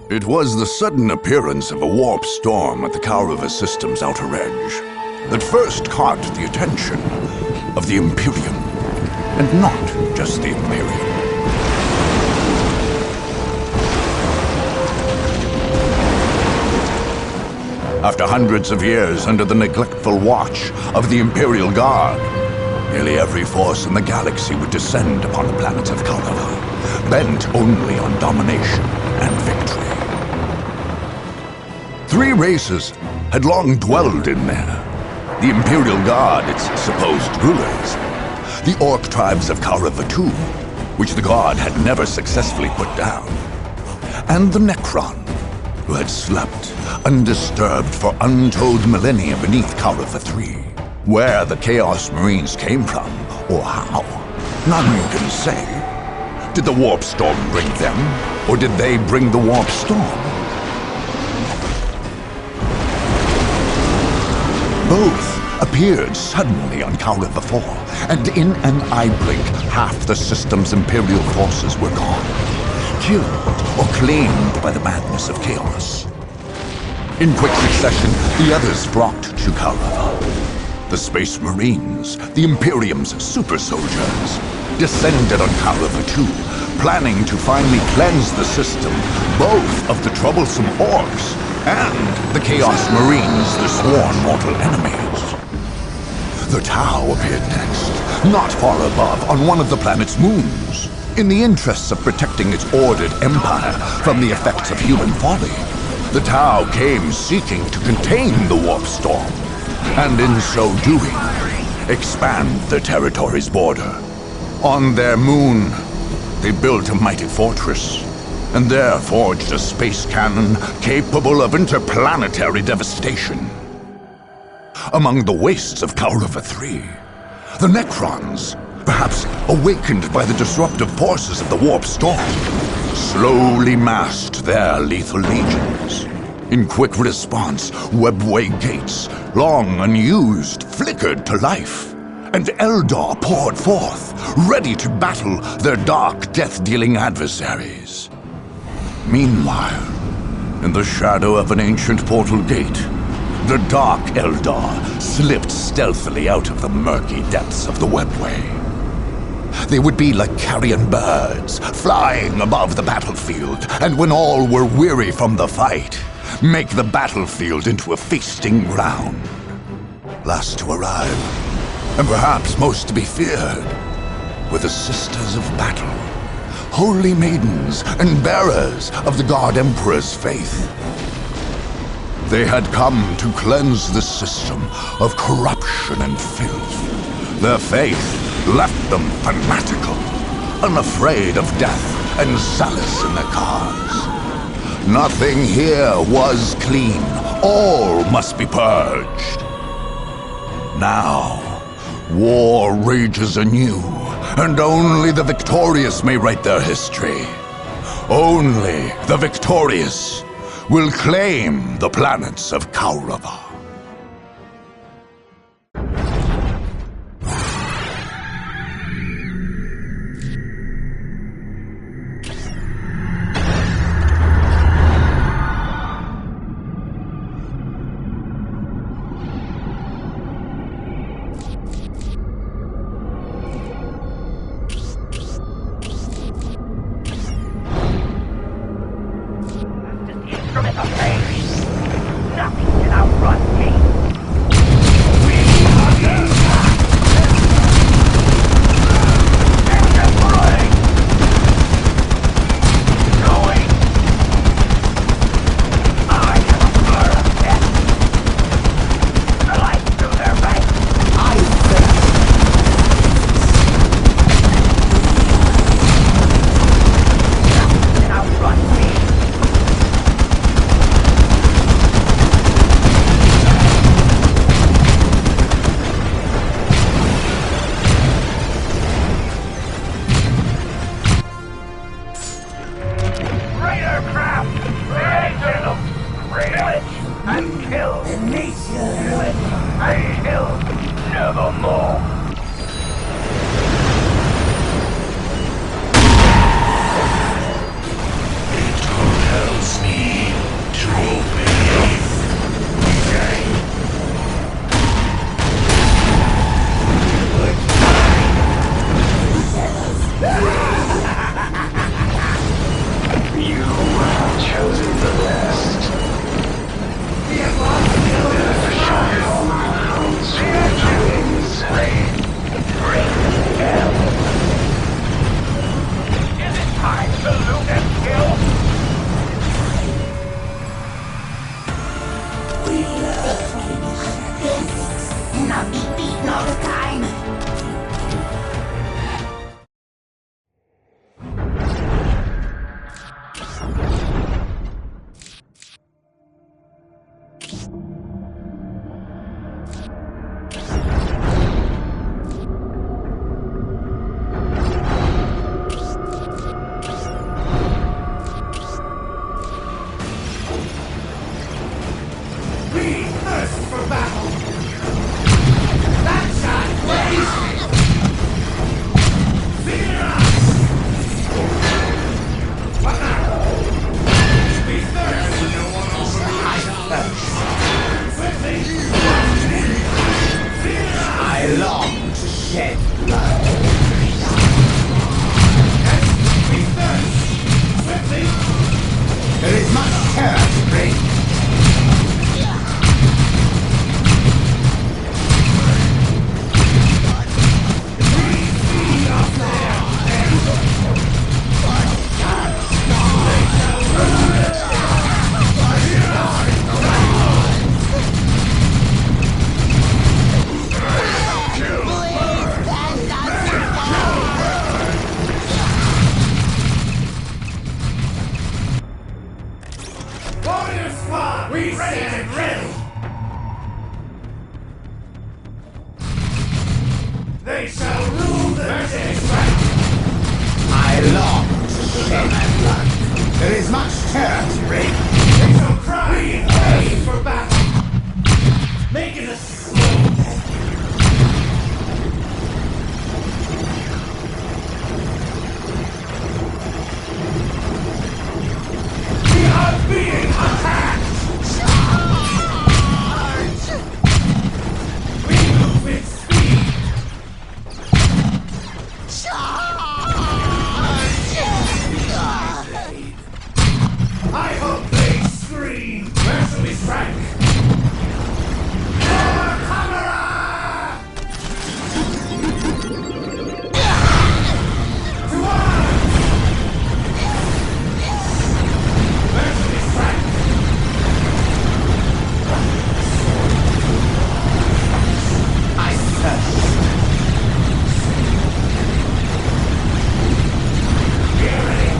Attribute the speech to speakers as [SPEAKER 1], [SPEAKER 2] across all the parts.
[SPEAKER 1] It was the sudden appearance of a warp storm at the Kaurava system's outer edge that first caught the attention of the Imperium, and not just the Imperium. After hundreds of years under the neglectful watch of the Imperial Guard, nearly every force in the galaxy would descend upon the planet of Kaurava, bent only on domination and victory. 3 races had long dwelled in there. The Imperial Guard, its supposed rulers, the Orc tribes of Kaurava II, which the Guard had never successfully put down, and the Necron, who had slept undisturbed for untold millennia beneath Kaurava III. Where the Chaos Marines came from, or how, none can say. Did the Warp Storm bring them, or did they bring the Warp Storm? Both appeared suddenly on Kaurava IV, and in an eye blink, half the system's Imperial forces were gone, killed or claimed by the madness of chaos. In quick succession, the others flocked to Kaurava. The Space Marines, the Imperium's super soldiers, descended on Kaurava II, planning to finally cleanse the system, both of the troublesome Orcs and the Chaos Marines, the sworn mortal enemies. The Tau appeared next, not far above, on one of the planet's moons. In the interests of protecting its ordered empire from the effects of human folly, the Tau came seeking to contain the Warp Storm, and in so doing, expand the territory's border. On their moon, they built a mighty fortress, and there forged a space cannon capable of interplanetary devastation. Among the wastes of Kaurava III, the Necrons, perhaps awakened by the disruptive forces of the Warp Storm, slowly massed their lethal legions. In quick response, webway gates, long unused, flickered to life, and Eldar poured forth, ready to battle their dark, death-dealing adversaries. Meanwhile, in the shadow of an ancient portal gate, the dark Eldar slipped stealthily out of the murky depths of the webway. They would be like carrion birds, flying above the battlefield, and when all were weary from the fight, make the battlefield into a feasting ground. Last to arrive, and perhaps most to be feared, were the Sisters of Battle, holy maidens and bearers of the God Emperor's faith. They had come to cleanse the system of corruption and filth. Their faith left them fanatical, unafraid of death and zealous in their cause. Nothing here was clean. All must be purged. Now, war rages anew, and only the victorious may write their history. Only the victorious will claim the planets of Kaurava.
[SPEAKER 2] It compels me Warrior squad, we stand ready. They shall rule the day.
[SPEAKER 3] I long to shed my blood. There is much terror to reign.
[SPEAKER 2] They shall cry in pain for battle, making us slow. We are being attacked! Charge! We move with speed! I hope they scream! Mercilessly strike! Warhammer! To arms! Mercilessly strike!
[SPEAKER 3] I thirst.
[SPEAKER 2] Get ready!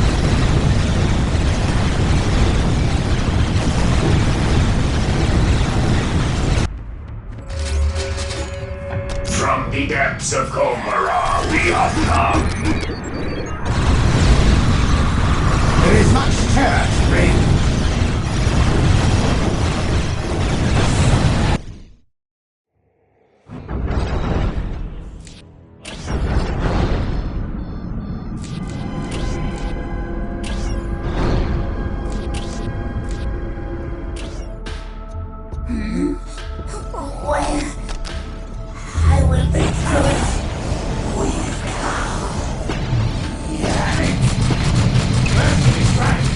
[SPEAKER 4] From the depths of Gomorrah, we have come.
[SPEAKER 3] There is much terror to reign.
[SPEAKER 5] When I will be good, we've come.
[SPEAKER 2] Mercilessly strike!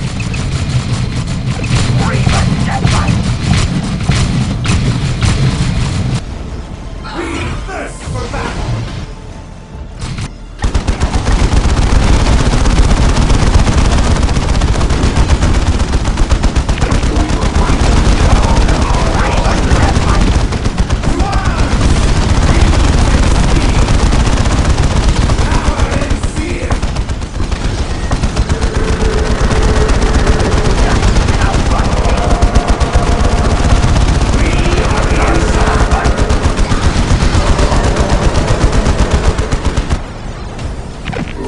[SPEAKER 2] We thirst for battle!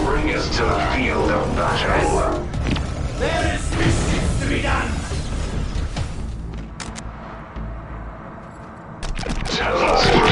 [SPEAKER 4] Bring us to the field of battle.
[SPEAKER 2] There is mischief to be done!
[SPEAKER 4] Tell us what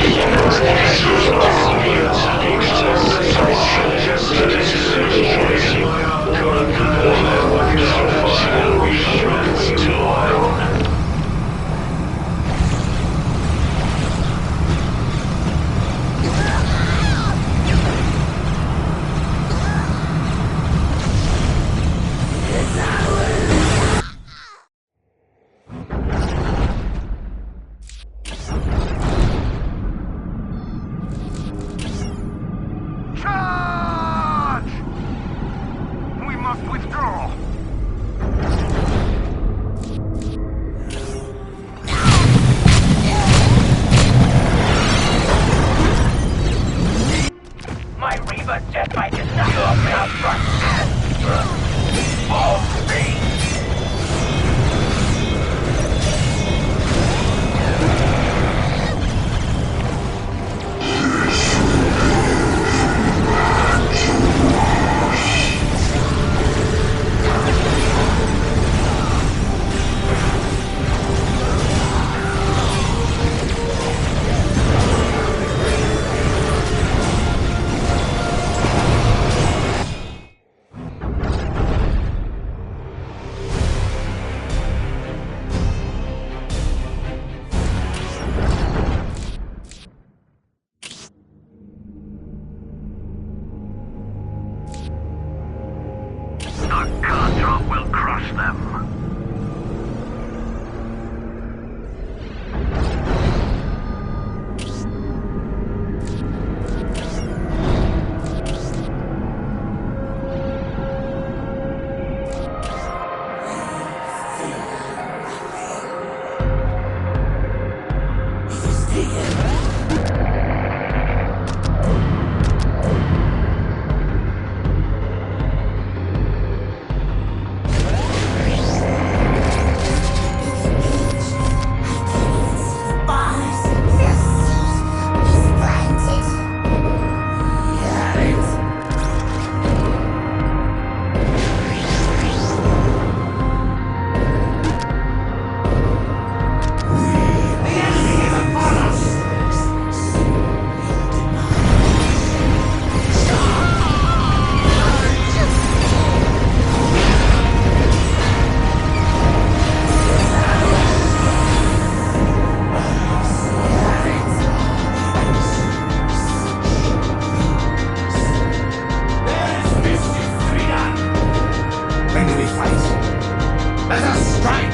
[SPEAKER 3] Strike!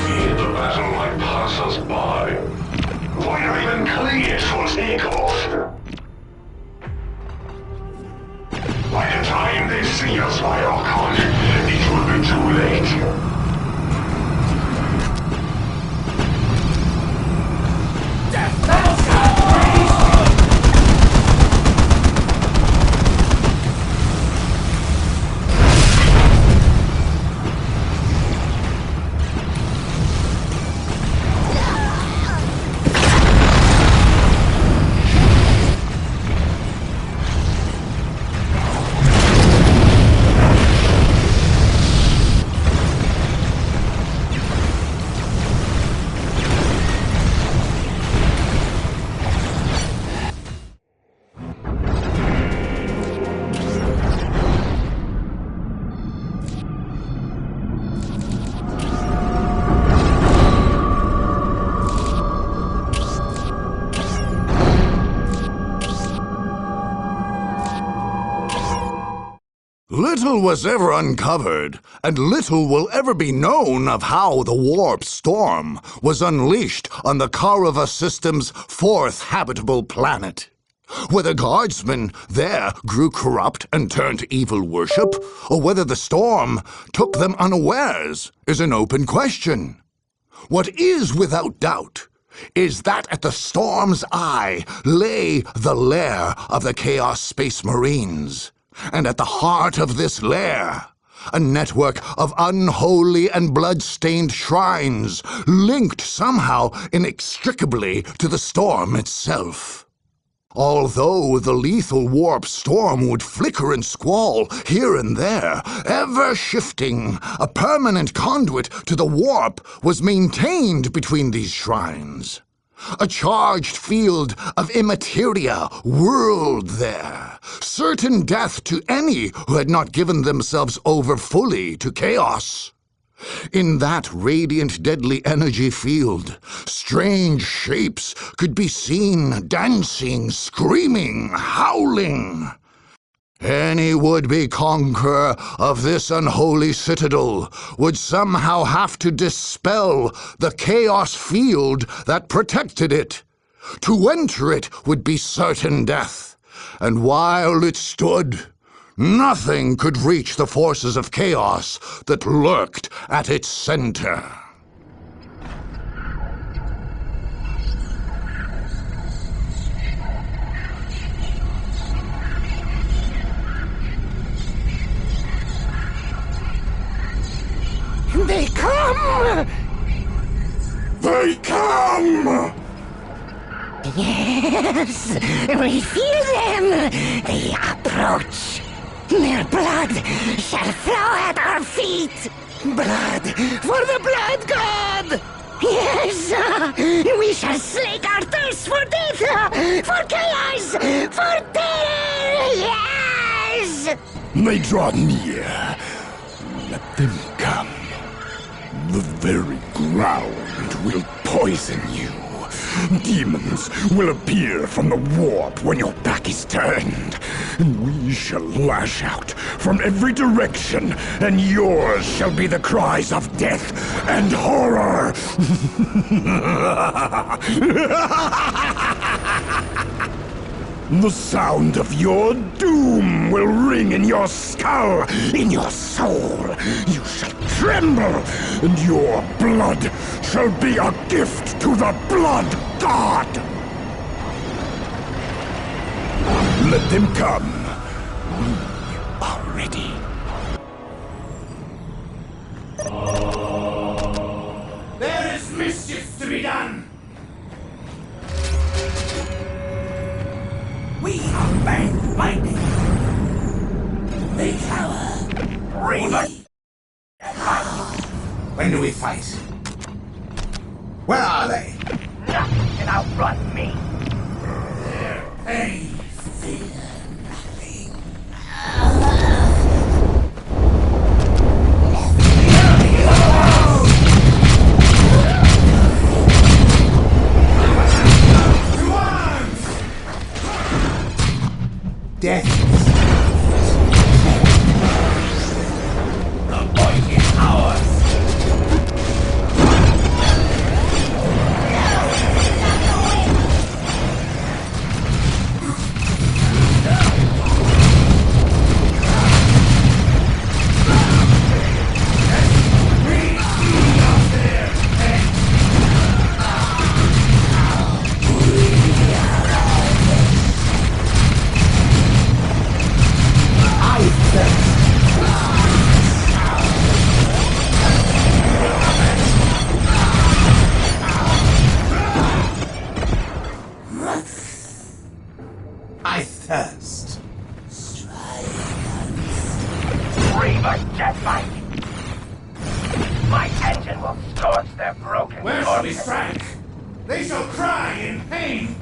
[SPEAKER 4] Hear the battle like passers-by. Why not even clear for takeoff? By the time they see us by Archon, it will be too late.
[SPEAKER 1] Little was ever uncovered, and little will ever be known of how the warp storm was unleashed on the Karava system's fourth habitable planet. Whether guardsmen there grew corrupt and turned to evil worship, or whether the storm took them unawares, is an open question. What is without doubt is that at the storm's eye lay the lair of the Chaos Space Marines. And at the heart of this lair, a network of unholy and blood-stained shrines, linked somehow inextricably to the storm itself. Although the lethal warp storm would flicker and squall here and there, ever shifting, a permanent conduit to the warp was maintained between these shrines. A charged field of immateria whirled there, certain death to any who had not given themselves over fully to chaos. In that radiant deadly energy field, strange shapes could be seen dancing, screaming, howling. Any would-be conqueror of this unholy citadel would somehow have to dispel the chaos field that protected it. To enter it would be certain death, and while it stood, nothing could reach the forces of chaos that lurked at its center.
[SPEAKER 5] They come!
[SPEAKER 4] They come!
[SPEAKER 5] Yes, we feel them! They approach! Their blood shall flow at our feet! Blood for the blood god! Yes! We shall slake our thirst for death! For chaos! For terror! Yes!
[SPEAKER 4] They draw near. Let them come. The very ground will poison you. Demons will appear from the warp when your back is turned. And we shall lash out from every direction, and yours shall be the cries of death and horror. The sound of your doom will ring in your skull, in your soul. You shall tremble, and your blood shall be a gift to the blood god. Let them come. We are ready.
[SPEAKER 2] There is mischief to be done! We are banned lightning! They cower!
[SPEAKER 3] Raven! When do we fight? Where are they?
[SPEAKER 4] Nothing can outrun me.
[SPEAKER 2] They fear nothing.
[SPEAKER 3] death.
[SPEAKER 2] The point is ours!
[SPEAKER 3] I thirst.
[SPEAKER 2] Reaver jetbike! My engine will scorch their broken
[SPEAKER 3] Where shall we strike? They shall cry in pain.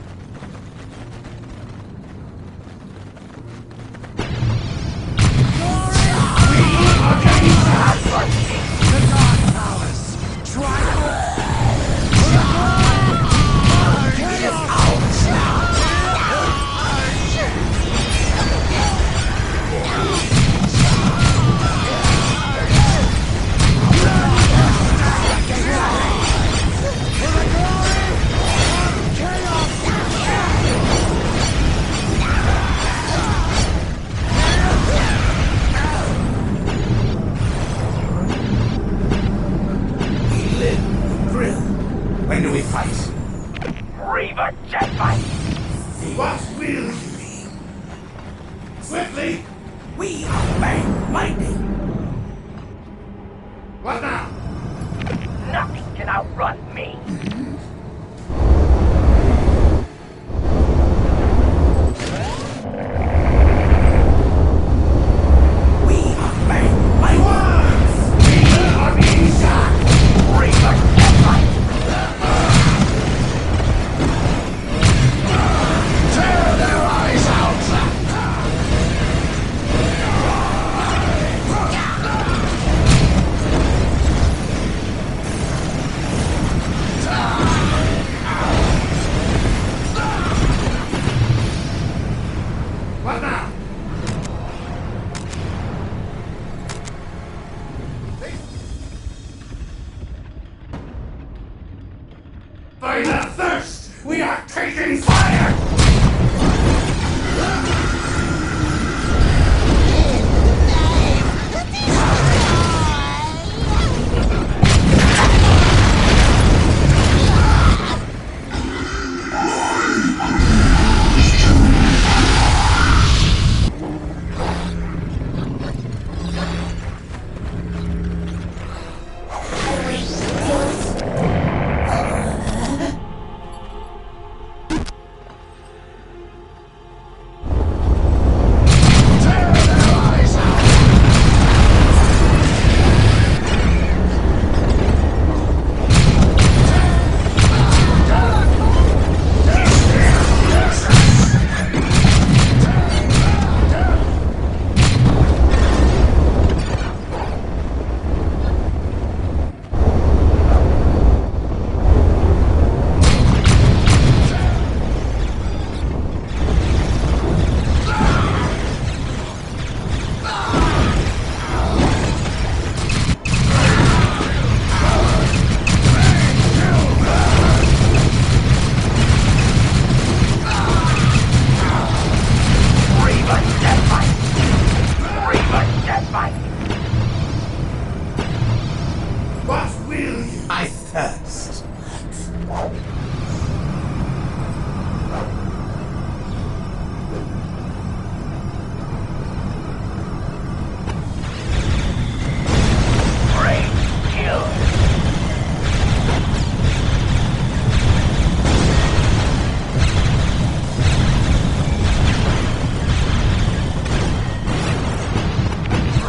[SPEAKER 3] When do we fight?
[SPEAKER 2] Reaver jetbike!
[SPEAKER 3] What will you be? Swiftly!
[SPEAKER 2] We obey lightning!
[SPEAKER 3] What now?
[SPEAKER 2] Nothing can outrun me! We obey lightning!
[SPEAKER 3] We are being shot!
[SPEAKER 2] Reaver jetbike!
[SPEAKER 3] Tear their eyes out! What now? By the thirst, we are taking fire! What will you? I thirst.
[SPEAKER 2] Brave kill!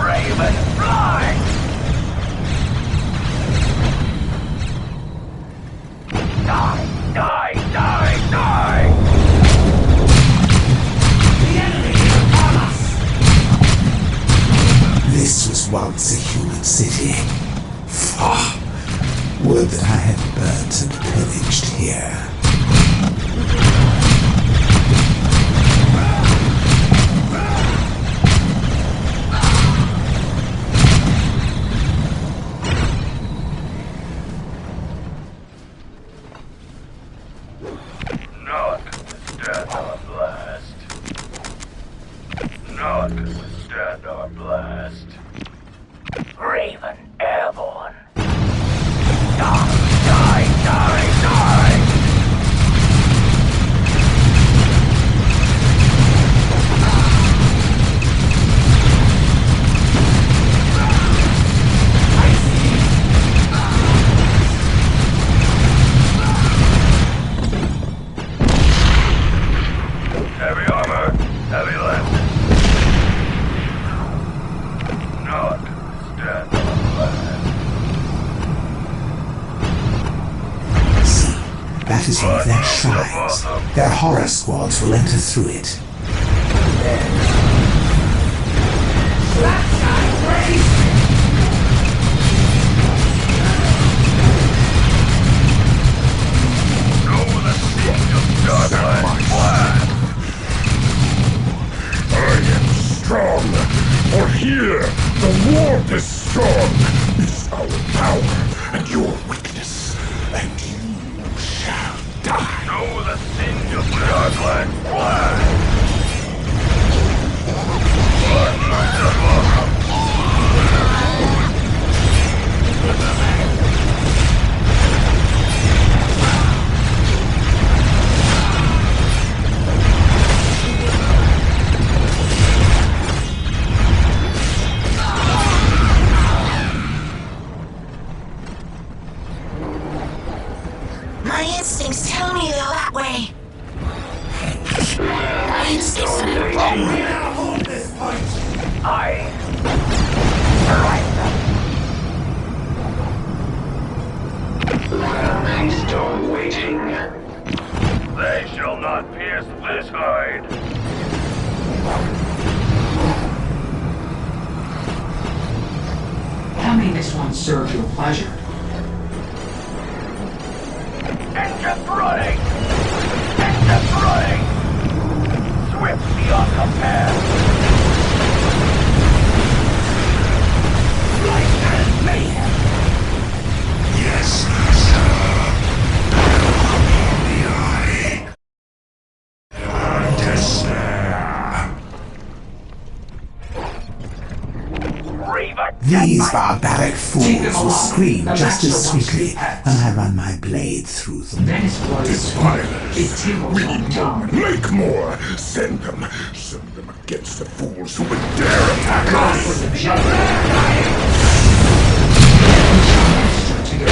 [SPEAKER 2] Raven fly! Die! Die! Die! Die!
[SPEAKER 3] The enemy is upon us! This was once a human city. Ah, would that I had burnt and pillaged here.
[SPEAKER 2] not withstand our blast. Raven airborne. Die, die, die, die! Heavy armor, heavy left. Not stand on blast.
[SPEAKER 3] See, that is one of their shrines. Their horror squads will enter through it.
[SPEAKER 2] Go with a siege of Darkland blast.
[SPEAKER 4] I am strong, for here the warp is strong. Is our power and your weakness, and you shall die.
[SPEAKER 2] Go with a siege of Darkland blast.
[SPEAKER 5] My instincts tell me they're that way. My instincts are wrong.
[SPEAKER 2] We now hold this point. I storm waiting. They shall not pierce this hide.
[SPEAKER 6] How may this one serve your pleasure?
[SPEAKER 2] Engines running! Engines running! Swift beyond compare! Light and mayhem!
[SPEAKER 1] Yes, sir.
[SPEAKER 3] These barbaric fools will scream just as sweetly when I run my blade through them.
[SPEAKER 6] Venice was
[SPEAKER 4] Defilers! We need more! Make more! Send them against the fools who would dare attack
[SPEAKER 6] God
[SPEAKER 4] us!
[SPEAKER 6] for the judgment. To your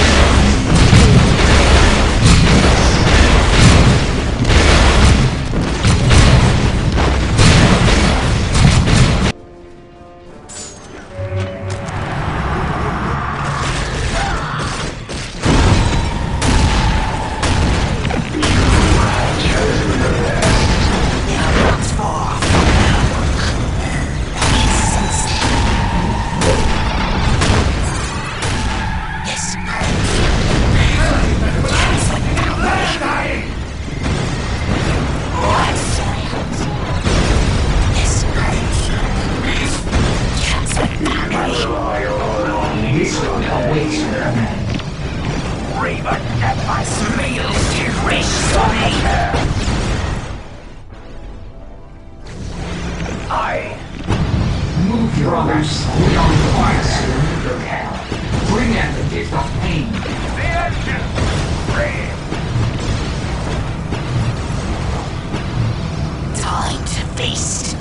[SPEAKER 6] Move your brothers. We are required to your hell. Bring in the gift of pain.
[SPEAKER 2] The engine! Brave!
[SPEAKER 5] Time to feast.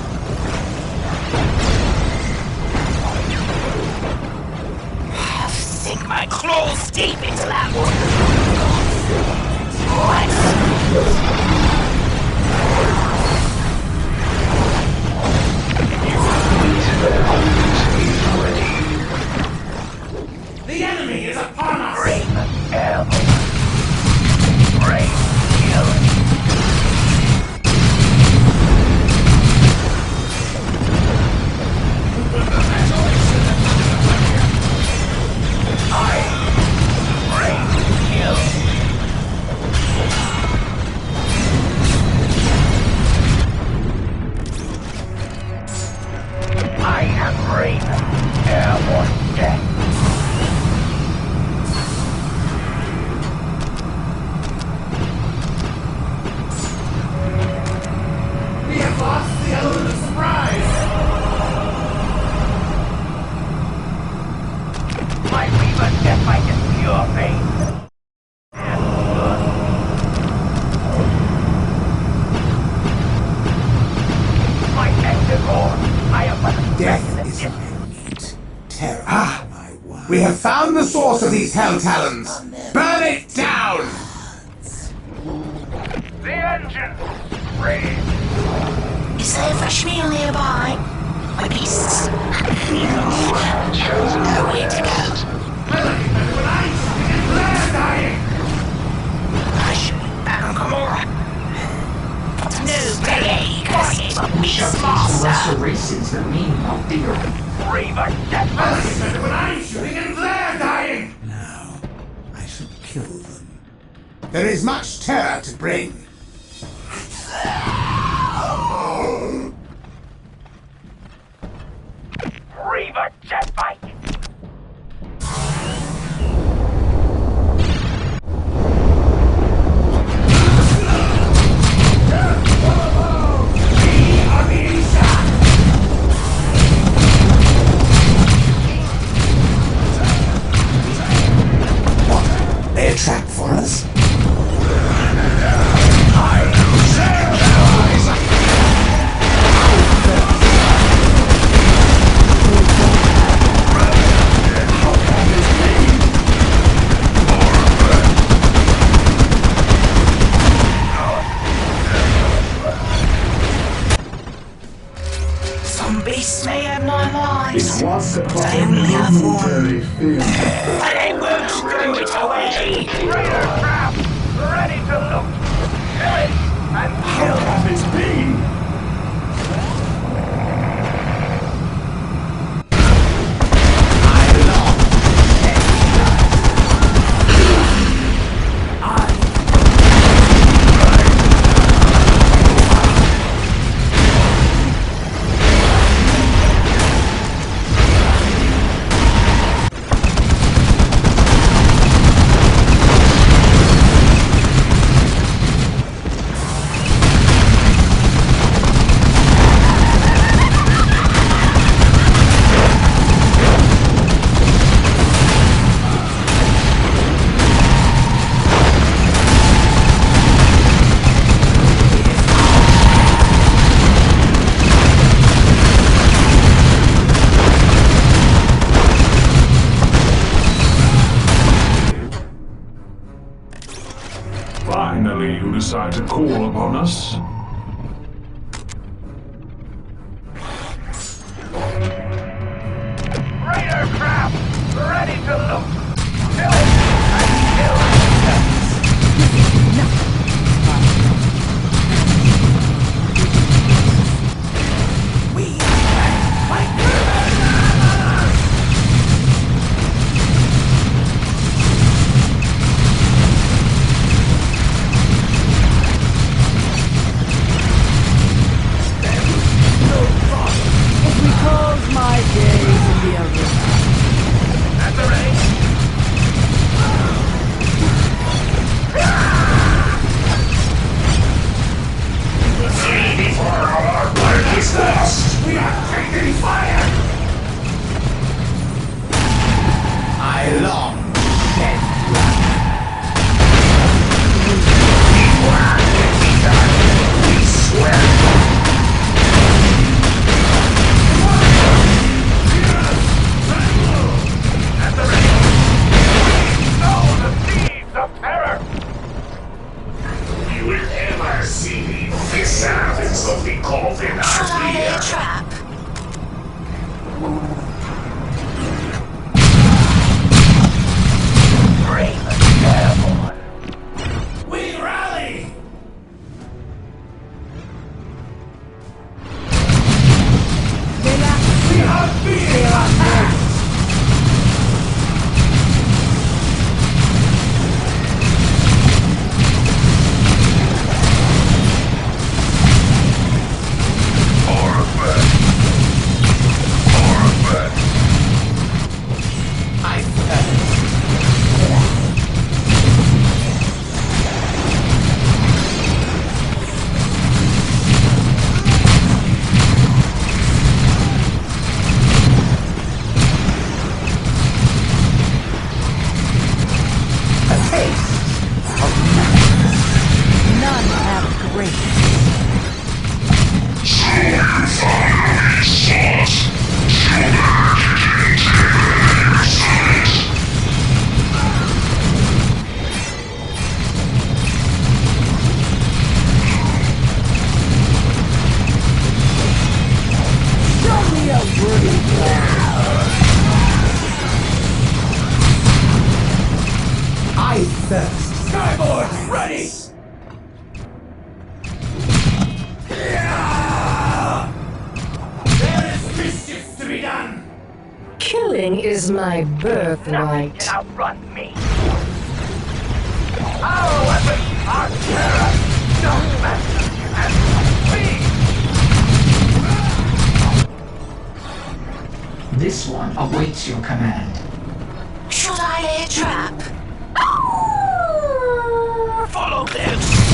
[SPEAKER 5] I'll sink my claws deep into that one. What?
[SPEAKER 2] The enemy is upon us!
[SPEAKER 5] Raven airborne.
[SPEAKER 2] Brave! Kill! I am Raven, airborne death. We have lost the element of surprise!
[SPEAKER 3] Death is my meat. Terror my wine. We have found the source of these hell talons. Burn it down!
[SPEAKER 2] The engine! Ready!
[SPEAKER 5] Is there fresh meal nearby? My beasts.
[SPEAKER 6] You have chosen
[SPEAKER 5] Nowhere to go.
[SPEAKER 2] With ice and glare dying!
[SPEAKER 5] Hush, Angomora. No plague escapes
[SPEAKER 6] We
[SPEAKER 5] me,
[SPEAKER 6] shall teach the
[SPEAKER 5] master.
[SPEAKER 6] lesser races the meaning of fear.
[SPEAKER 2] Reaver, get with ice shooting and glare dying!
[SPEAKER 3] Now, I shall kill them. There is much terror to bring.
[SPEAKER 2] Reaver, jet bike!
[SPEAKER 3] They a trap for us?
[SPEAKER 5] Some beasts may have 9 lives.
[SPEAKER 7] It was the
[SPEAKER 5] But I only have one.
[SPEAKER 7] momentary fear.
[SPEAKER 5] And I won't throw it away.
[SPEAKER 2] Raider trap! Ready to loot! Kill it! And
[SPEAKER 4] How can this be?
[SPEAKER 7] Finally, you decide to call upon us.
[SPEAKER 2] Raider trap! Ready to loot! Kill it! And kill it!
[SPEAKER 8] Recalls my days in the Eldar.
[SPEAKER 2] At the ready!
[SPEAKER 6] Flee before our work is lost.
[SPEAKER 2] We are taking fire!
[SPEAKER 3] I long dead.
[SPEAKER 6] We swear.
[SPEAKER 2] At the ready! Sow the seeds of terror!
[SPEAKER 6] You will ever see the servants of the Coven
[SPEAKER 5] Shall I lay
[SPEAKER 6] are
[SPEAKER 5] a trap?
[SPEAKER 2] Brave and careful. We rally!
[SPEAKER 8] We
[SPEAKER 2] are being attacked!
[SPEAKER 6] Orphan.
[SPEAKER 8] worthy
[SPEAKER 3] I thirst.
[SPEAKER 2] Skyboard, ready! There is mischief to be done!
[SPEAKER 8] Killing is my
[SPEAKER 2] Nothing
[SPEAKER 8] birthright.
[SPEAKER 2] can outrun me! Our weapons are terror, judgment, and speed!
[SPEAKER 6] This one awaits your command.
[SPEAKER 5] Should I lay a trap?
[SPEAKER 2] Follow this!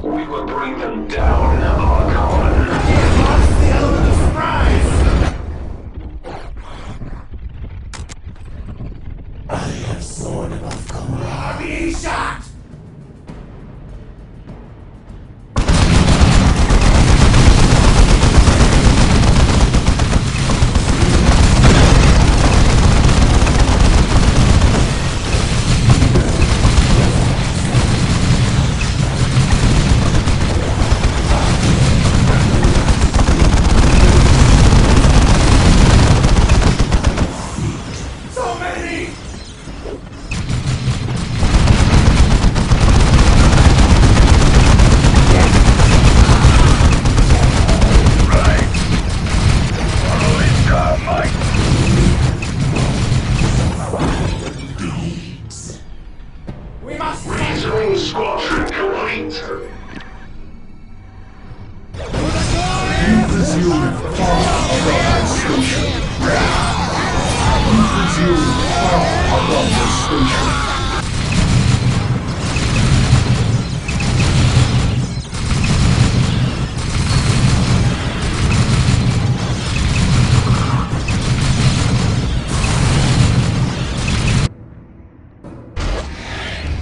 [SPEAKER 6] We will bring them down, our colony.
[SPEAKER 3] Lost the element of surprise. I have sworn above Korra. Being shot! So many!
[SPEAKER 2] Right! Follow his might!
[SPEAKER 3] We must
[SPEAKER 6] Return squadron complete.
[SPEAKER 4] Resume far above the station. Resume far above the station.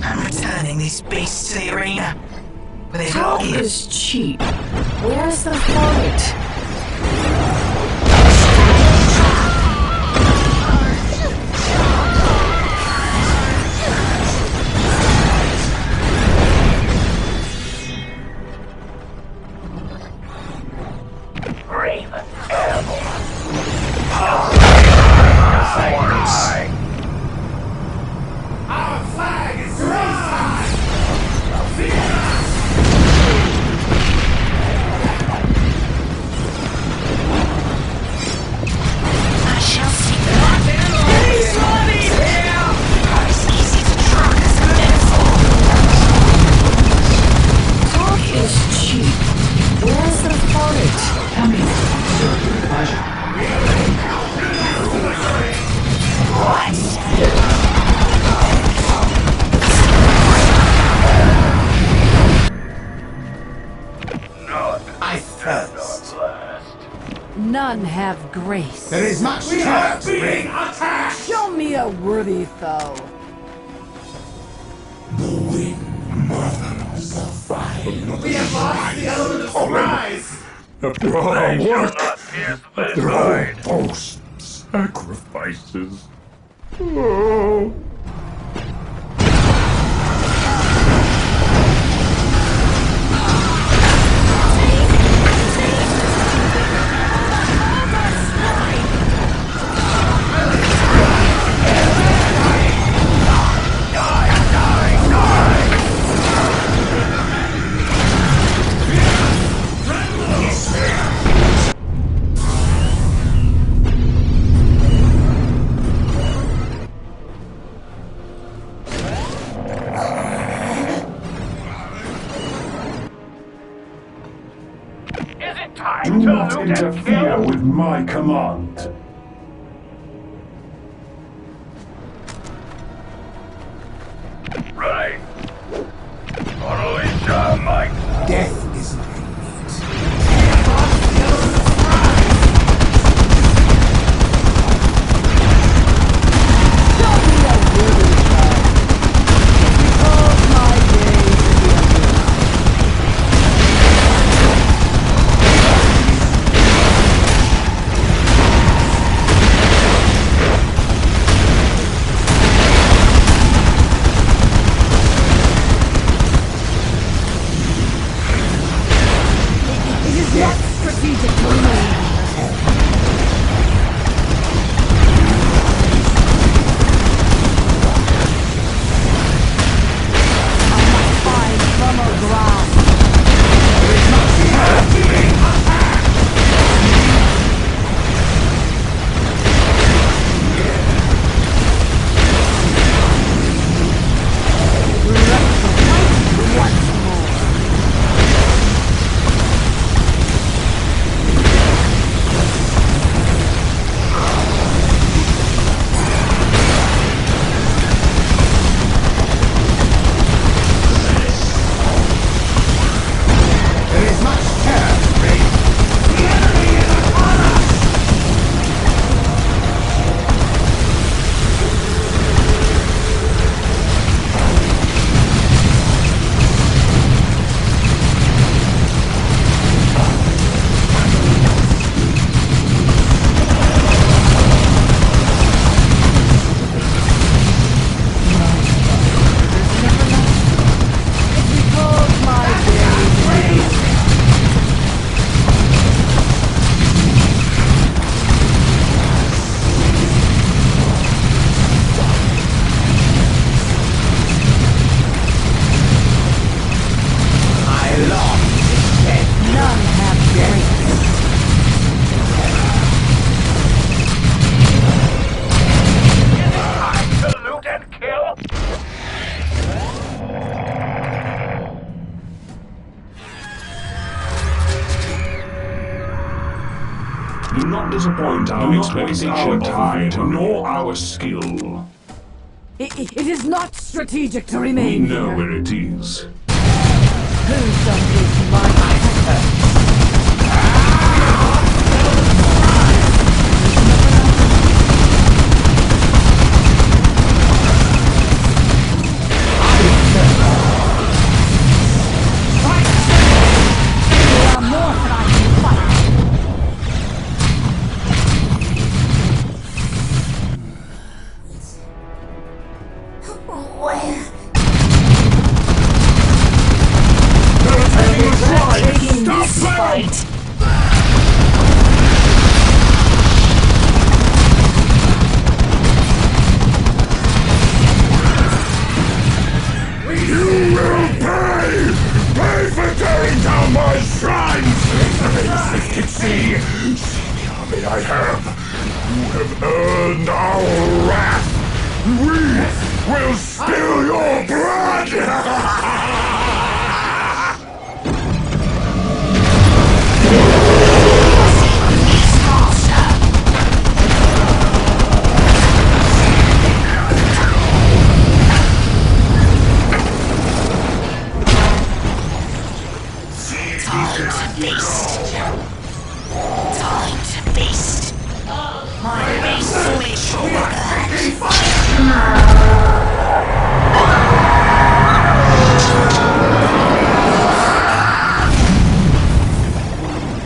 [SPEAKER 5] I'm returning these beasts to the arena. With his
[SPEAKER 8] Talk
[SPEAKER 5] log
[SPEAKER 8] is cheap. Where's the fight?
[SPEAKER 2] Raven airborne!
[SPEAKER 3] Our flag is raised!
[SPEAKER 5] I shall see them. It's easy to track as a metaphor.
[SPEAKER 8] Talk is cheap. Where's the fight?
[SPEAKER 6] Coming. Pleasure.
[SPEAKER 3] I thirst.
[SPEAKER 8] None have grace.
[SPEAKER 3] There is much terror to bring. Attack!
[SPEAKER 8] Show me a worthy foe.
[SPEAKER 3] The wind mothers the fire. We have lost the element of surprise.
[SPEAKER 4] After all our work,
[SPEAKER 2] Not fear the
[SPEAKER 4] after all
[SPEAKER 2] side.
[SPEAKER 4] those sacrifices. Oh.
[SPEAKER 2] Is it time
[SPEAKER 7] Do
[SPEAKER 2] to
[SPEAKER 7] not
[SPEAKER 2] loot and
[SPEAKER 7] interfere
[SPEAKER 2] kill?
[SPEAKER 7] with my command.
[SPEAKER 2] Right. Follow his might.
[SPEAKER 3] Death is my meat.
[SPEAKER 8] Show me a worthy foe. Behold my days in the underground.
[SPEAKER 7] disappoint our
[SPEAKER 4] Do not waste our
[SPEAKER 7] expedition
[SPEAKER 4] time
[SPEAKER 7] nor our skill.
[SPEAKER 8] It is not strategic to
[SPEAKER 7] We
[SPEAKER 8] remain
[SPEAKER 7] know
[SPEAKER 8] here.
[SPEAKER 7] where it is.
[SPEAKER 8] Who's done this my There are more than I can fight.
[SPEAKER 5] Where?
[SPEAKER 8] Taking this fight.
[SPEAKER 4] You will pay! Pay for tearing down my shrines! See the army I have. You have earned our wrath. We will spill your blood!
[SPEAKER 5] Time to feast. My race wish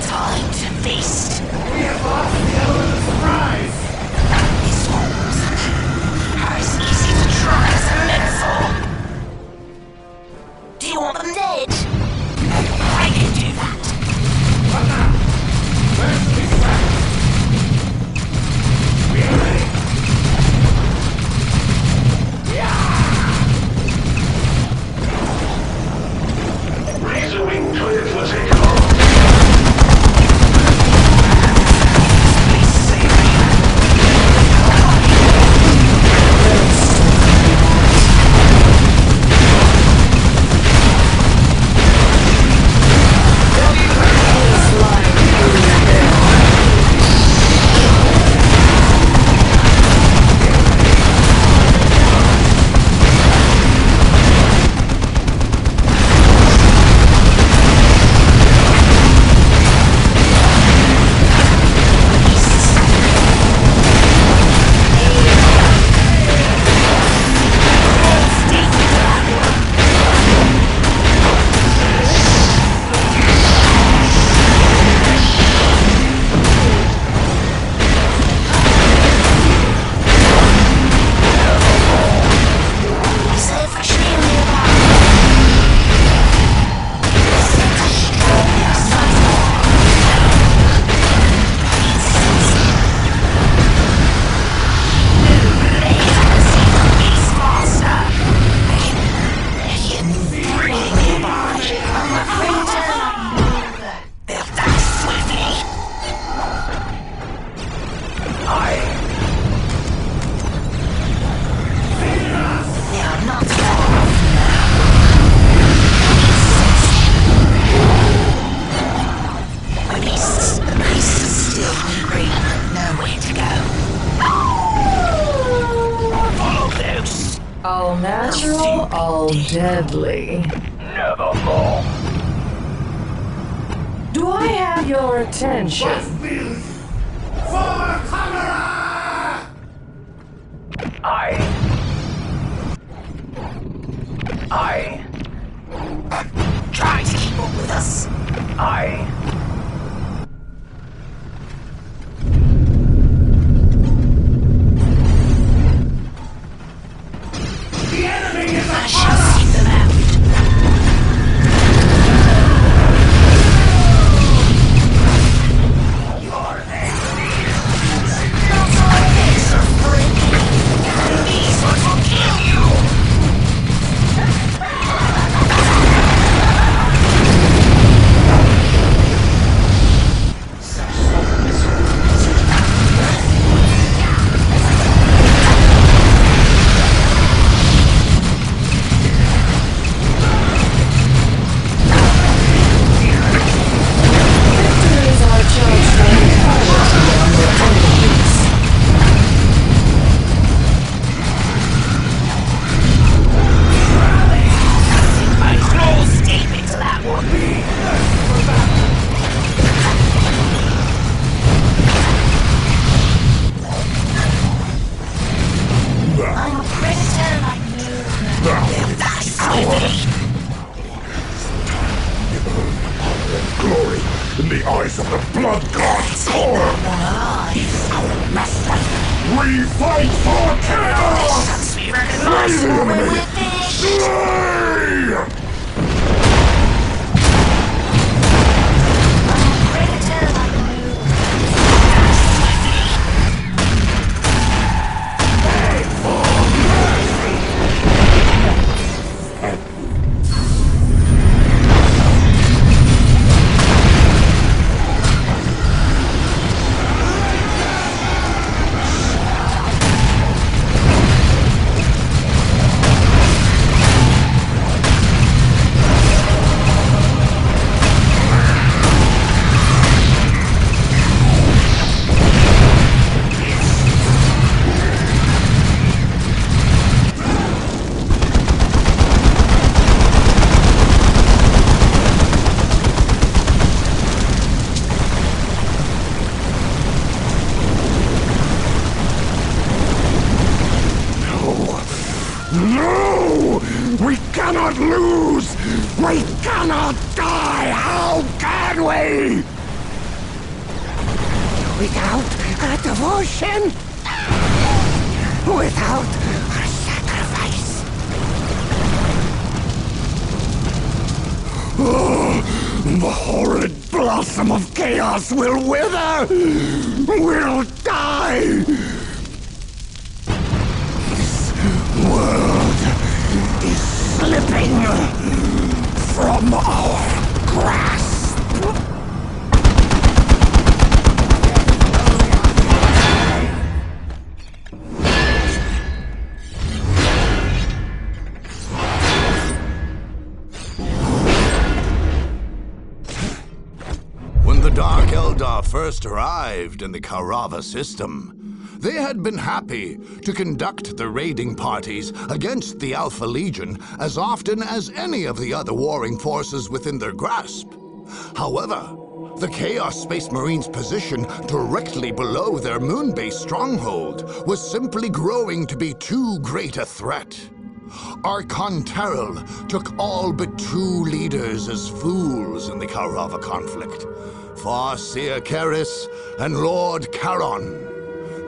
[SPEAKER 5] Time to feast.
[SPEAKER 3] We have lost the element of surprise!
[SPEAKER 5] These fools are as easy to try as they're meant for. Do you want them dead? I can do that.
[SPEAKER 3] What now? Where's the big back? We are ready!
[SPEAKER 2] Resuming clear for takeoff.
[SPEAKER 8] All natural, all deadly.
[SPEAKER 2] Nevermore.
[SPEAKER 8] Do I have your attention?
[SPEAKER 3] Former conqueror!
[SPEAKER 2] I
[SPEAKER 5] Try to keep up with us.
[SPEAKER 3] The enemy is
[SPEAKER 5] I
[SPEAKER 3] upon
[SPEAKER 5] shall
[SPEAKER 3] us!
[SPEAKER 5] seek them out. These are free. These ones will kill you.
[SPEAKER 4] eyes of the blood god Thor!
[SPEAKER 5] Our master.
[SPEAKER 4] We fight for chaos!
[SPEAKER 5] We recognize who we're with.
[SPEAKER 4] Slay! No! We cannot lose! We cannot die! How can we?
[SPEAKER 5] Without our devotion, without our sacrifice.
[SPEAKER 4] Oh, the horrid blossom of chaos will wither! We'll die! This world is slipping from our grasp.
[SPEAKER 1] When the Dark Eldar first arrived in the Karava system, they had been happy to conduct the raiding parties against the Alpha Legion as often as any of the other warring forces within their grasp. However, the Chaos Space Marines' position directly below their moon-based stronghold was simply growing to be too great a threat. Archon Terrell took all but 2 leaders as fools in the Karava conflict, Farseer Keris and Lord Charon.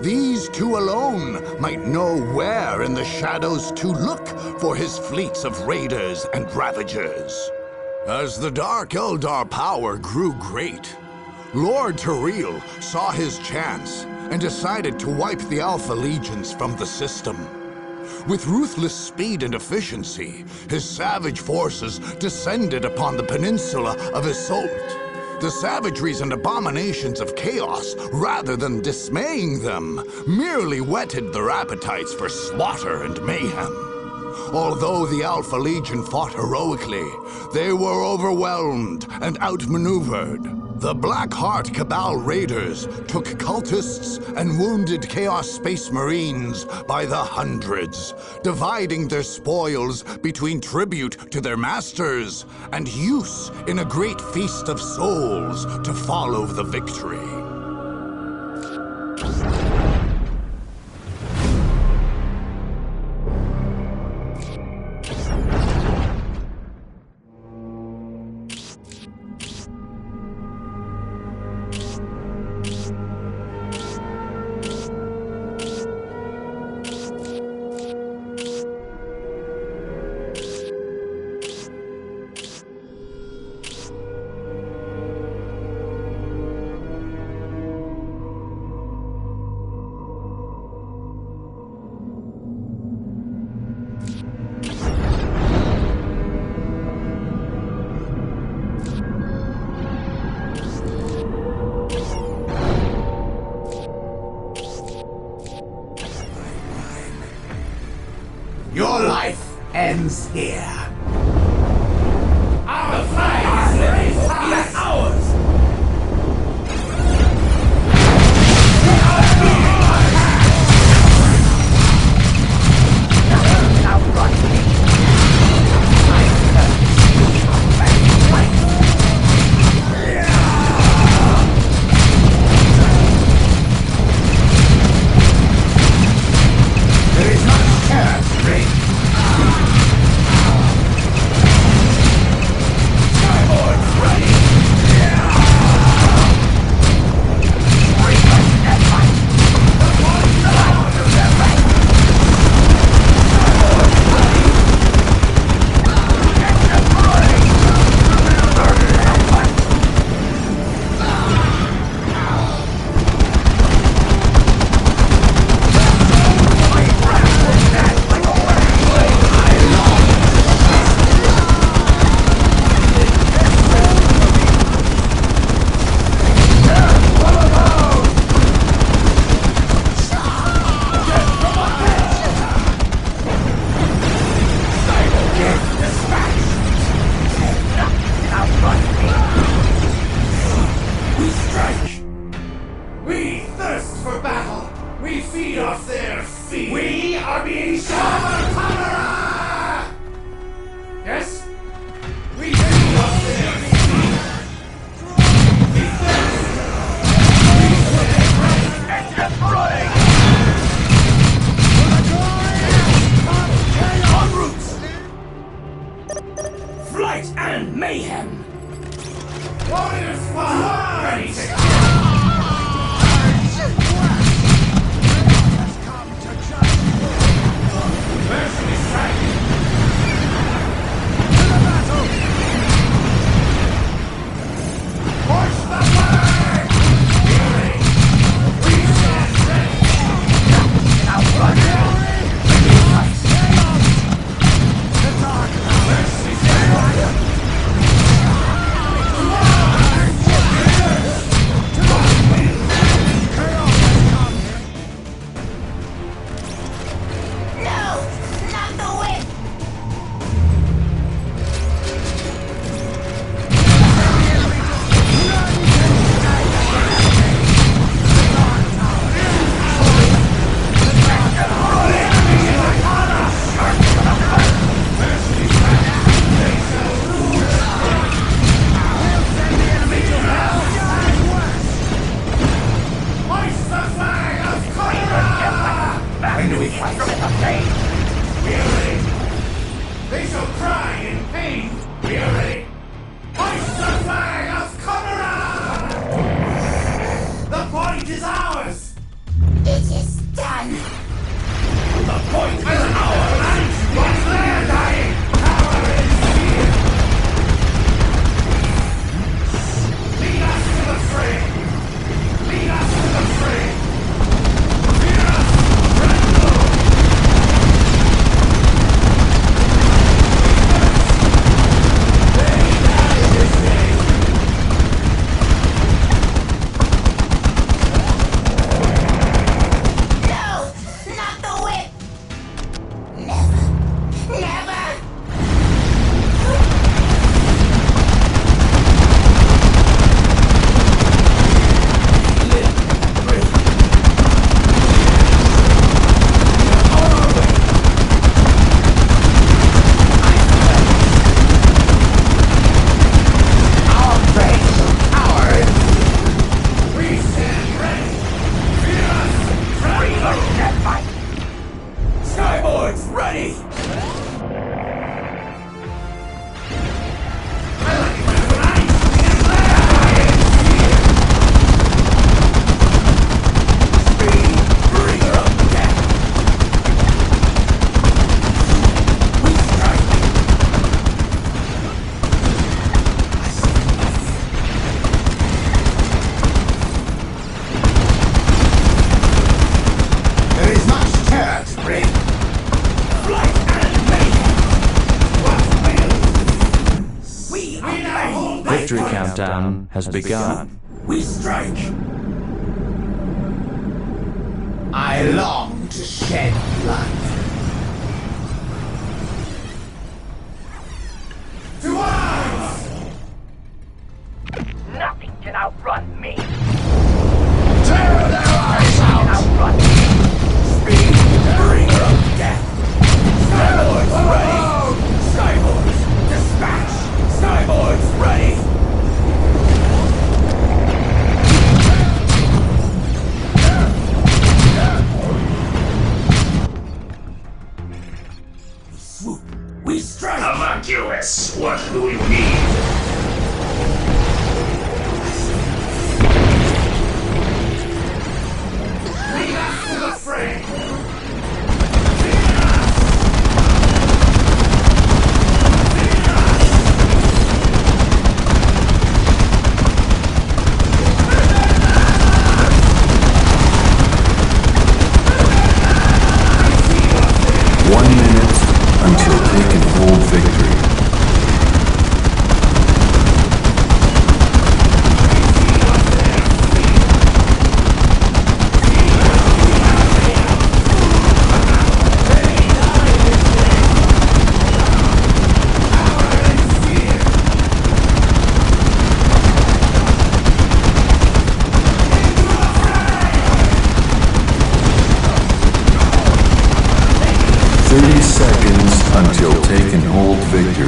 [SPEAKER 1] These 2 alone might know where in the shadows to look for his fleets of raiders and ravagers. As the Dark Eldar power grew great, Lord Terrell saw his chance and decided to wipe the Alpha Legions from the system. With ruthless speed and efficiency, his savage forces descended upon the peninsula of Isolt. The savageries and abominations of chaos, rather than dismaying them, merely whetted their appetites for slaughter and mayhem. Although the Alpha Legion fought heroically, they were overwhelmed and outmaneuvered. The Blackheart Cabal Raiders took cultists and wounded Chaos Space Marines by the hundreds, dividing their spoils between tribute to their masters and use in a great feast of souls to follow the victory.
[SPEAKER 3] Your life ends here.
[SPEAKER 2] Our flag is ours!
[SPEAKER 3] There is much terror to bring.
[SPEAKER 2] Skyboard's ready! and mayhem.
[SPEAKER 3] Warrior squad! Ready to mercenary strike! To the battle! Push the flag! Fury! We stand ready!
[SPEAKER 2] Now run!
[SPEAKER 3] The dark mercenary strike! They shall cry in pain! We are ready! Hoist the flag of Conora! The point is ours!
[SPEAKER 5] It is done.
[SPEAKER 3] The point is ours! What's there, dying? Power is here! Lead us to the fray! Lead us to the fray! Fear us! Tremble!
[SPEAKER 9] Victory countdown has begun.
[SPEAKER 3] We strike! I long to shed blood. To arms!
[SPEAKER 2] Nothing can outrun me.
[SPEAKER 3] Tear their eyes out!
[SPEAKER 2] Outrun me.
[SPEAKER 3] Speed, bringer of death! Skyboards ready! Skyboards, dispatch! Skyboards ready! We swoop, we strike!
[SPEAKER 7] Homunculus, what do you need?
[SPEAKER 3] Lead us to the fray!
[SPEAKER 9] Until they can hold victory. Until take and hold victory.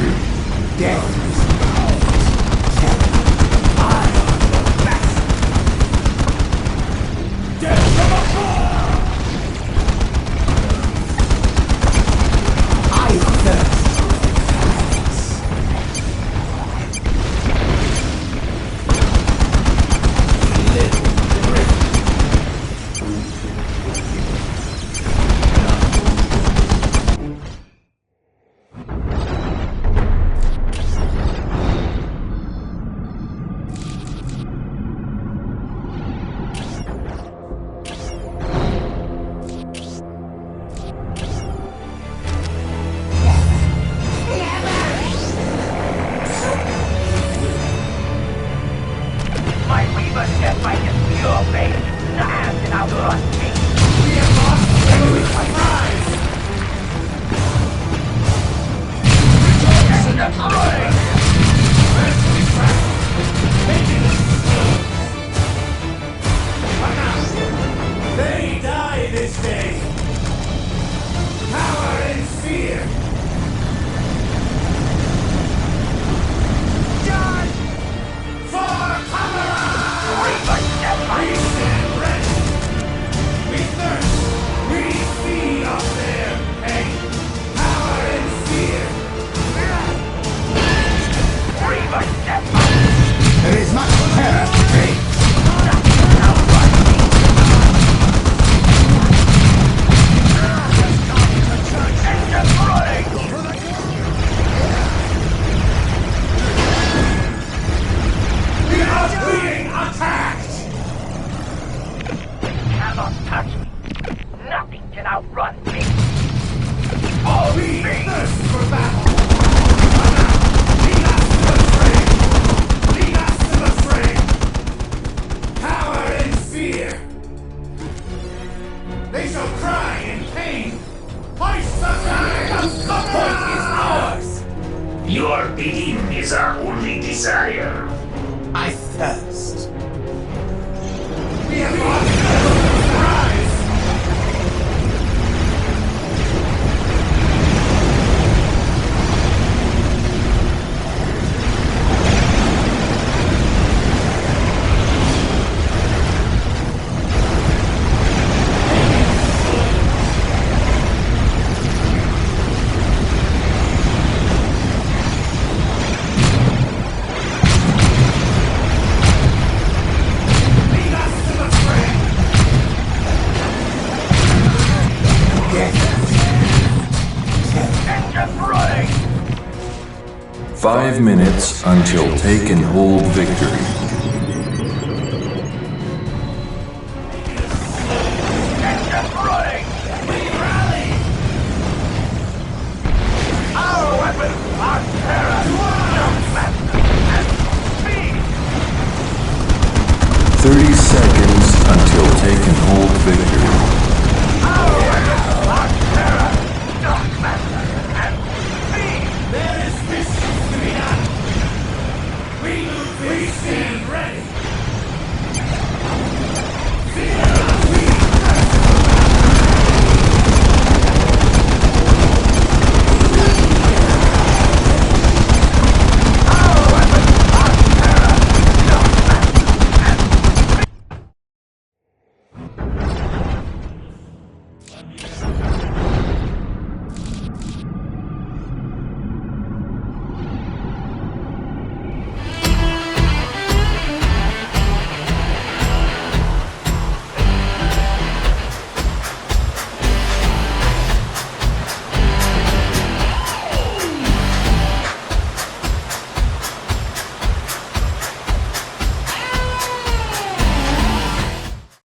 [SPEAKER 7] Your being is our only desire.
[SPEAKER 3] I thirst. We have lost rise!
[SPEAKER 9] 5 minutes until take and hold victory.
[SPEAKER 2] Our weapons are terror, and speed!
[SPEAKER 9] 30 seconds until take and hold victory.